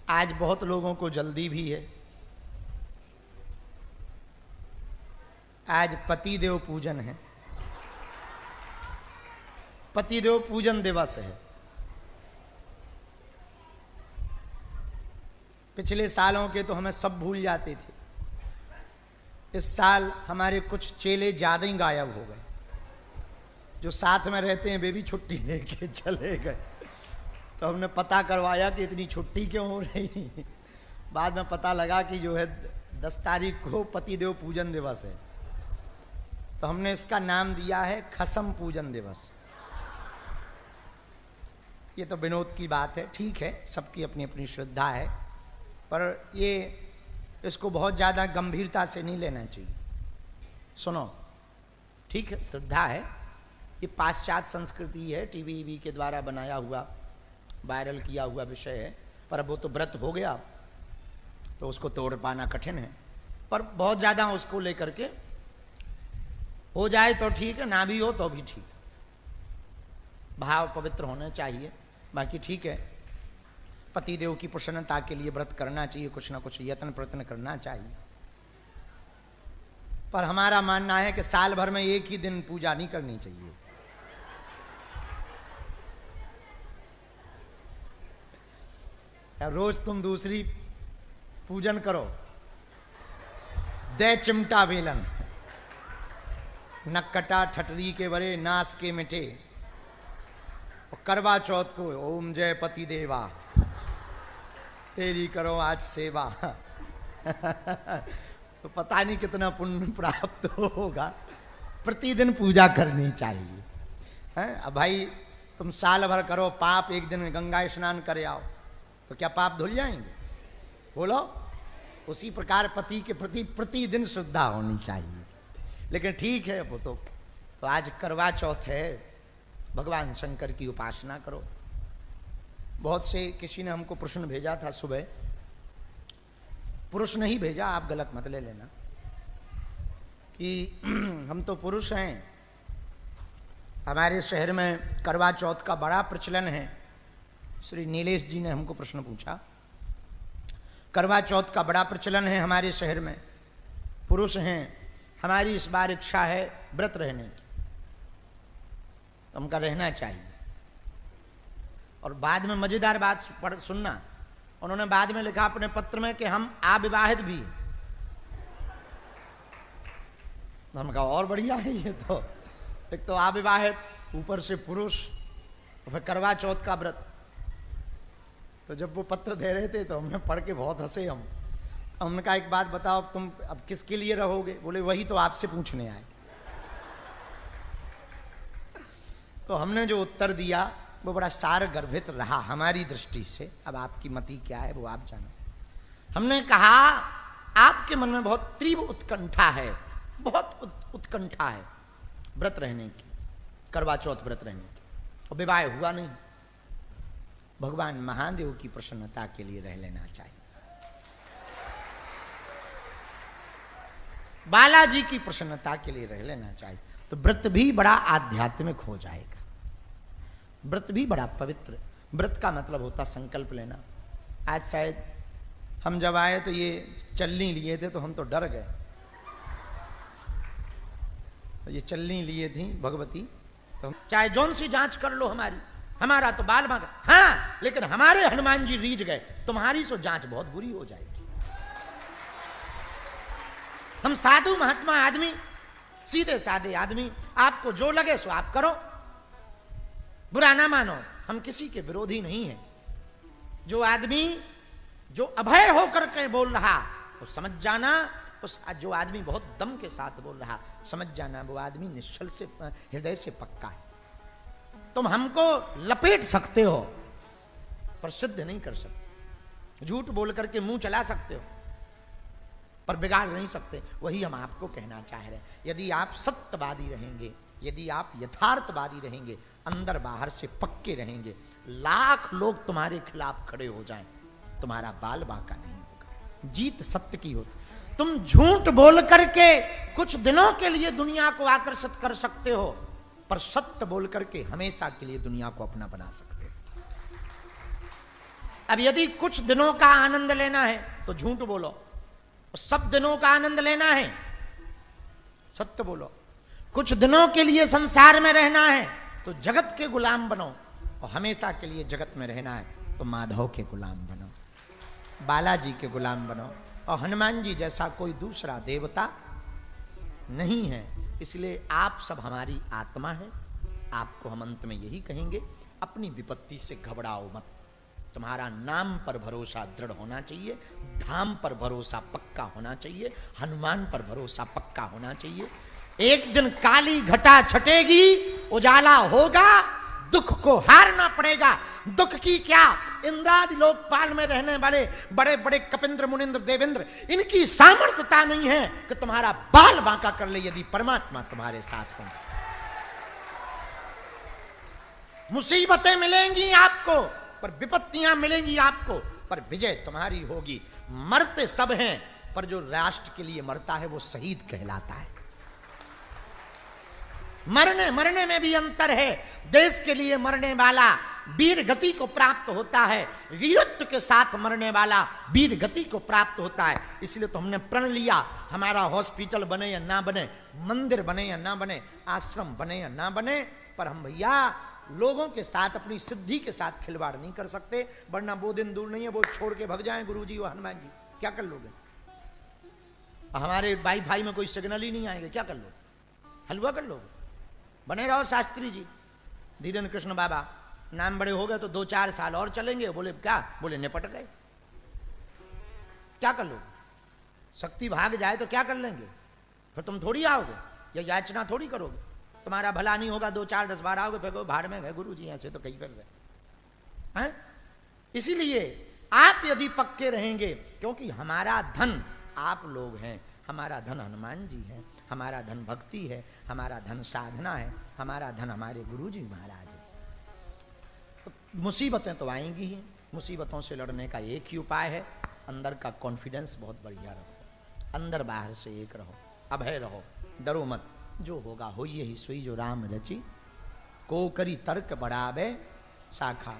आज बहुत लोगों को जल्दी भी है। आज पतिदेव पूजन है, पतिदेव पूजन दिवस है। पिछले सालों के तो हमें सब भूल जाते थे। इस साल हमारे कुछ चेले ज्यादा ही गायब हो गए। जो साथ में रहते हैं वे भी छुट्टी लेके चले गए। तो हमने पता करवाया कि इतनी छुट्टी क्यों हो रही। बाद में पता लगा कि जो है 10 तारीख को पतिदेव पूजन दिवस है। तो हमने इसका नाम दिया है खसम पूजन दिवस। ये तो विनोद की बात है, ठीक है, सबकी अपनी अपनी श्रद्धा है, पर ये इसको बहुत ज़्यादा गंभीरता से नहीं लेना चाहिए। सुनो, ठीक है, श्रद्धा है, ये पाश्चात्य संस्कृति है, टीवी के द्वारा बनाया हुआ, वायरल किया हुआ विषय है, पर अब वो तो व्रत हो गया तो उसको तोड़ पाना कठिन है। पर बहुत ज़्यादा उसको लेकर के हो जाए तो ठीक है, ना भी हो तो भी ठीक है, भाव पवित्र होने चाहिए। बाकी ठीक है, पतिदेव की प्रसन्नता के लिए व्रत करना चाहिए, कुछ ना कुछ यत्न प्रयत्न करना चाहिए। पर हमारा मानना है कि साल भर में एक ही दिन पूजा नहीं करनी चाहिए। रोज तुम दूसरी पूजन करो, दे चिमटा वेलन, नक्कटा ठटरी के बरे नास के मिटे, और करवा चौथ को ओम जय पति देवा, तेरी करो आज सेवा। तो पता नहीं कितना पुण्य प्राप्त होगा। प्रतिदिन पूजा करनी चाहिए, है? अब भाई तुम साल भर करो पाप, एक दिन गंगा स्नान करे आओ तो क्या पाप धुल जाएंगे? बोलो। उसी प्रकार पति के प्रति प्रतिदिन श्रद्धा होनी चाहिए। लेकिन ठीक है, वो तो आज करवा चौथ है, भगवान शंकर की उपासना करो। बहुत से किसी ने हमको प्रश्न भेजा था सुबह, पुरुष नहीं भेजा, आप गलत मत ले लेना, कि हम तो पुरुष हैं, हमारे शहर में करवा चौथ का बड़ा प्रचलन है। श्री नीलेश जी ने हमको प्रश्न पूछा, करवा चौथ का बड़ा प्रचलन है हमारे शहर में, पुरुष हैं, हमारी इस बार इच्छा है व्रत रहने की, तो हमका रहना चाहिए। और बाद में मजेदार बात पढ़ सुनना, उन्होंने बाद में लिखा अपने पत्र में कि हम अविवाहित भी। हम कहा और बढ़िया है ये तो, एक तो अविवाहित, ऊपर से पुरुष, और फिर करवा चौथ का व्रत। तो जब वो पत्र दे रहे थे तो हमने पढ़ के बहुत हंसे हम। हमने कहा एक बात बताओ, तुम अब किसके लिए रहोगे? बोले वही तो आपसे पूछने आए। तो हमने जो उत्तर दिया वो बड़ा सार गर्भित रहा हमारी दृष्टि से। अब आपकी मति क्या है वो आप जानो। हमने कहा आपके मन में बहुत तीव्र उत्कंठा है, बहुत उत्कंठा है व्रत रहने की, करवा चौथ व्रत रहने की, और विवाह हुआ नहीं। भगवान महादेव की प्रसन्नता के लिए रह लेना चाहिए, बालाजी की प्रसन्नता के लिए रह लेना चाहिए, तो व्रत भी बड़ा आध्यात्मिक हो जाएगा, व्रत भी बड़ा पवित्र। व्रत का मतलब होता संकल्प लेना। आज शायद हम जब आए तो ये चलनी लिए थे तो हम तो डर गए। ये चलनी लिए थी भगवती, तो चाहे जौन सी जांच कर लो हमारी, हमारा तो बाल बांका, हाँ, लेकिन हमारे हनुमान जी रीझ गए, तुम्हारी सो जांच बहुत बुरी हो जाएगी। हम साधु महात्मा आदमी, सीधे साधे आदमी, आपको जो लगे सो आप करो, बुरा ना मानो, हम किसी के विरोधी नहीं हैं। जो आदमी जो अभय होकर के बोल रहा तो समझ जाना, उस जो आदमी बहुत दम के साथ बोल रहा समझ जाना वो आदमी निश्चल से, हृदय से पक्का है। तुम हमको लपेट सकते हो पर सिद्ध नहीं कर सकते, झूठ बोल करके मुंह चला सकते हो पर बिगाड़ नहीं सकते। वही हम आपको कहना चाह रहे हैं। यदि आप सत्यवादी रहेंगे, यदि आप यथार्थवादी रहेंगे, अंदर बाहर से पक्के रहेंगे, लाख लोग तुम्हारे खिलाफ खड़े हो जाएं, तुम्हारा बाल बांका नहीं होगा। जीत सत्य की होती। तुम झूठ बोल करके कुछ दिनों के लिए दुनिया को आकर्षित कर सकते हो, पर सत्य बोल करके हमेशा के लिए दुनिया को अपना बना सकते हो। अब यदि कुछ दिनों का आनंद लेना है तो झूठ बोलो, सब दिनों का आनंद लेना है सत्य बोलो। कुछ दिनों के लिए संसार में रहना है तो जगत के गुलाम बनो, और हमेशा के लिए जगत में रहना है तो माधव के गुलाम बनो, बालाजी के गुलाम बनो। और हनुमान जी जैसा कोई दूसरा देवता नहीं है, इसलिए आप सब हमारी आत्मा है। आपको हम अंत में यही कहेंगे, अपनी विपत्ति से घबराओ मत। तुम्हारा नाम पर भरोसा दृढ़ होना चाहिए, धाम पर भरोसा पक्का होना चाहिए, हनुमान पर भरोसा पक्का होना चाहिए। एक दिन काली घटा छटेगी, उजाला होगा, दुख को हारना पड़ेगा। दुख की क्या, इंद्रादि लोकपाल में रहने वाले बड़े बड़े कपिंद्र मुनिंद्र देवेंद्र, इनकी सामर्थ्यता नहीं है कि तुम्हारा बाल बांका कर ले यदि परमात्मा तुम्हारे साथ हो। मुसीबतें मिलेंगी आपको, पर विपत्तियां मिलेंगी आपको, पर विजय तुम्हारी होगी। मरते सब हैं, पर जो राष्ट्र के लिए मरता है वो शहीद कहलाता है। मरने मरने में भी अंतर है। देश के लिए मरने वाला वीर गति को प्राप्त होता है, वीरत्व के साथ मरने वाला वीर गति को प्राप्त होता है। इसलिए तो हमने प्रण लिया, हमारा हॉस्पिटल बने या ना बने, मंदिर बने या ना बने, आश्रम बने या ना बने, पर हम भैया लोगों के साथ अपनी सिद्धि के साथ खिलवाड़ नहीं कर सकते, वरना वो दिन दूर नहीं है वो छोड़ के भग जाएं गुरुजी और हनुमान जी, क्या कर लोगे? हमारे वाईफाई में कोई सिग्नल ही नहीं आएगा, क्या कर लोगे? हलवा कर लोगे? बने रहो शास्त्री जी, धीरेन्द्र कृष्ण बाबा, नाम बड़े हो गए तो 2-4 साल और चलेंगे। बोले क्या? बोले निपट गए, क्या कर लोगे? शक्ति भाग जाए तो क्या कर लेंगे? फिर तुम थोड़ी आओगे या याचना थोड़ी करोगे, तुम्हारा भला नहीं होगा, 2-4-10 बार आओगे, फिर भाड़ में गए गुरु जी, ऐसे तो कहीं पर गए हैं। इसीलिए आप यदि पक्के रहेंगे, क्योंकि हमारा धन आप लोग हैं, हमारा धन हनुमान जी है, हमारा धन भक्ति है, हमारा धन साधना है, हमारा धन हमारे गुरु जी महाराज है। तो मुसीबतें तो आएंगी ही, मुसीबतों से लड़ने का एक ही उपाय है, अंदर का कॉन्फिडेंस बहुत बढ़िया रखो, अंदर बाहर से एक रहो, अभय रहो, डरो मत। जो होगा हो यही सोई जो राम रची, को करी तर्क बढ़ावे शाखा।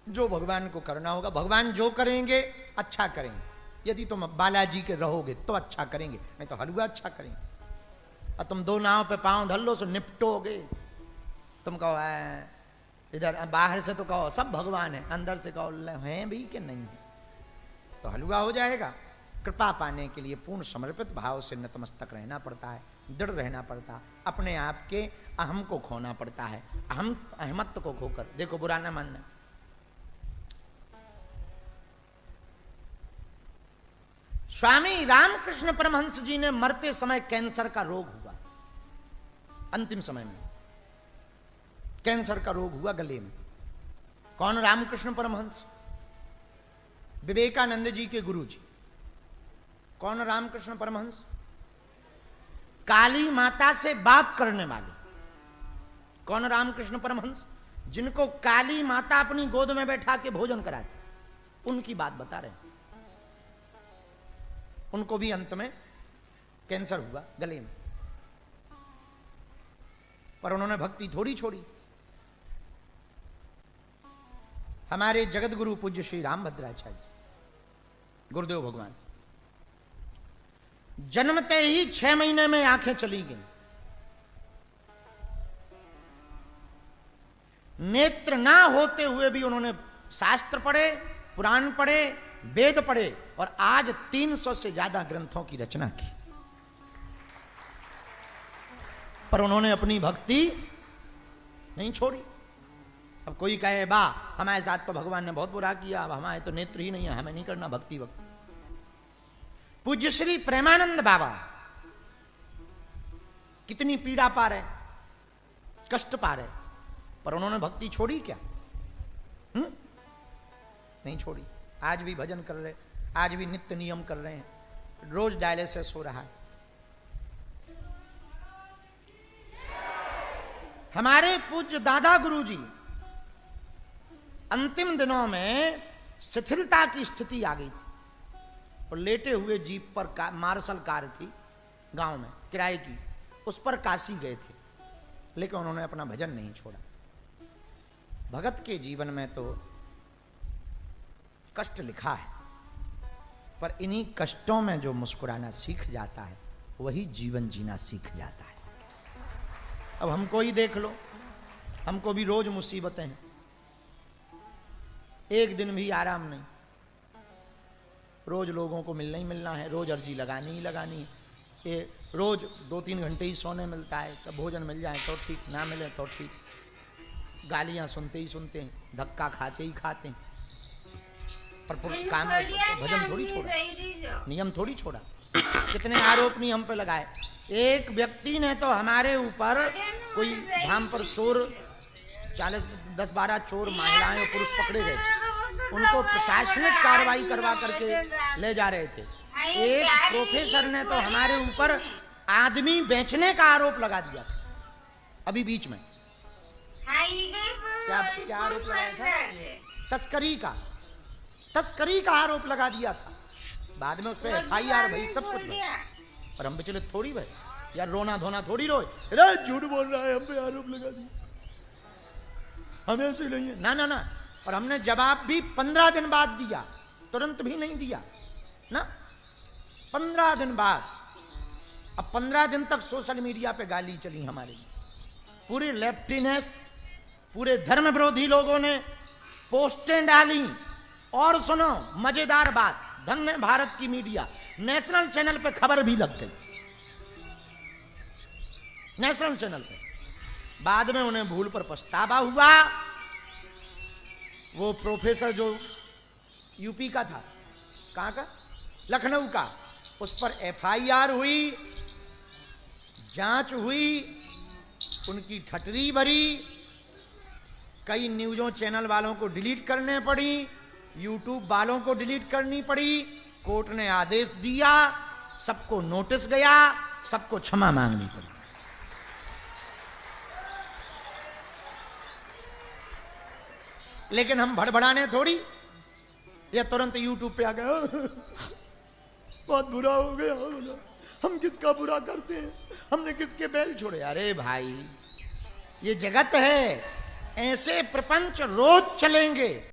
जो भगवान को करना होगा, भगवान जो करेंगे अच्छा करेंगे। यदि तुम बालाजी के रहोगे तो अच्छा करेंगे, नहीं तो हलवा अच्छा करेंगे। और तुम 2 नाव पे पांव धर लो सो निपटोगे। तुम कहो इधर, बाहर से तो कहो सब भगवान है, अंदर से कहो हैं भी कि नहीं है, तो हलवा हो जाएगा। कृपा पाने के लिए पूर्ण समर्पित भाव से नतमस्तक रहना पड़ता है, दृढ़ रहना पड़ता है, अपने आप के अहम को खोना पड़ता है। अहमत्व को खोकर देखो, बुरा ना मानना। स्वामी रामकृष्ण परमहंस जी ने मरते समय कैंसर का रोग हुआ, अंतिम समय में कैंसर का रोग हुआ गले में। कौन? रामकृष्ण परमहंस, विवेकानंद जी के गुरु जी। कौन रामकृष्ण परमहंस? काली माता से बात करने वाले। कौन रामकृष्ण परमहंस? जिनको काली माता अपनी गोद में बैठा के भोजन कराती, उनकी बात बता रहे हैं। उनको भी अंत में कैंसर हुआ गले में, पर उन्होंने भक्ति थोड़ी छोड़ी। हमारे जगत गुरु पूज्य श्री रामभद्राचार्य जी, गुरुदेव भगवान, जन्मते ही 6 महीने में आंखें चली गई, नेत्र ना होते हुए भी उन्होंने शास्त्र पढ़े, पुराण पढ़े, वेद पढ़े, और आज 300 से ज्यादा ग्रंथों की रचना की। पर उन्होंने अपनी भक्ति नहीं छोड़ी। अब कोई कहे बा हमारे साथ तो भगवान ने बहुत बुरा किया, अब हमारे तो नेत्र ही नहीं है, हमें नहीं करना भक्ति। भक्ति पूज्य श्री प्रेमानंद बाबा कितनी पीड़ा पा रहे, कष्ट पा रहे, पर उन्होंने भक्ति छोड़ी क्या? नहीं छोड़ी। आज भी भजन कर रहे, आज भी नित्य नियम कर रहे हैं, रोज डायलिसिस हो रहा है। हमारे पूज्य दादा गुरु जी अंतिम दिनों में शिथिलता की स्थिति आ गई थी, और लेटे हुए जीप पर मार्शल कार थी गांव में किराए की, उस पर काशी गए थे, लेकिन उन्होंने अपना भजन नहीं छोड़ा। भगत के जीवन में तो कष्ट लिखा है, पर इन्हीं कष्टों में जो मुस्कुराना सीख जाता है वही जीवन जीना सीख जाता है। अब हमको ही देख लो, हमको भी रोज मुसीबतें हैं, एक दिन भी आराम नहीं, रोज लोगों को मिलना ही मिलना है, रोज अर्जी लगानी ही लगानी है, ये रोज 2-3 घंटे ही सोने मिलता है, कब भोजन मिल जाए तो ठीक, ना मिले तो ठीक, गालियां सुनते ही सुनते हैं, धक्का खाते ही खाते हैं, पर काम भजन थोड़ी छोड़ा, नियम थोड़ी छोड़ा। कितने आरोप नहीं हम पे लगाए। एक व्यक्ति ने तो हमारे ऊपर, कोई धाम पर चोर 10-12 चोर महिलाएं और पुरुष पकड़े गए, उनको प्रशासनिक कार्रवाई करवा करके ले जा रहे थे। एक प्रोफेसर ने तो हमारे ऊपर आदमी बेचने का आरोप लगा दिया था, अभी बीच में। क्या आरोप लगाया था? तस्करी का आरोप लगा दिया था। बाद में उस पर FIR भाई सब कुछ भाई, पर हम विचलित थोड़ी भाई, यार रोना धोना थोड़ी रोए, झूठ बोल रहा है, हम पे आरोप लगा दिया, हमें ऐसे नहीं है, ना ना ना। और हमने जवाब भी 15 दिन बाद दिया, तुरंत भी नहीं दिया ना, 15 दिन बाद। अब 15 दिन तक सोशल मीडिया पे गाली चली हमारी, पूरे लेफ्टिनेस, पूरे धर्म विरोधी लोगों ने पोस्टें डाली। और सुनो मजेदार बात, धन्य भारत की मीडिया, नेशनल चैनल पे खबर भी लग गई, नेशनल चैनल पे। बाद में उन्हें भूल पर पछतावा हुआ। वो प्रोफेसर जो यूपी का था, कहां का, लखनऊ का, उस पर FIR हुई, जांच हुई, उनकी ठटरी भरी, कई न्यूज़ों चैनल वालों को डिलीट करने पड़ी, YouTube वालों को डिलीट करनी पड़ी, कोर्ट ने आदेश दिया, सबको नोटिस गया, सबको क्षमा मांगनी पड़ी। लेकिन हम भड़बड़ाने थोड़ी, या तुरंत YouTube पे आ गए, बहुत बुरा हो गया, हम किसका बुरा करते हैं, हमने किसके बैल छोड़े। अरे भाई ये जगत है, ऐसे प्रपंच रोज चलेंगे।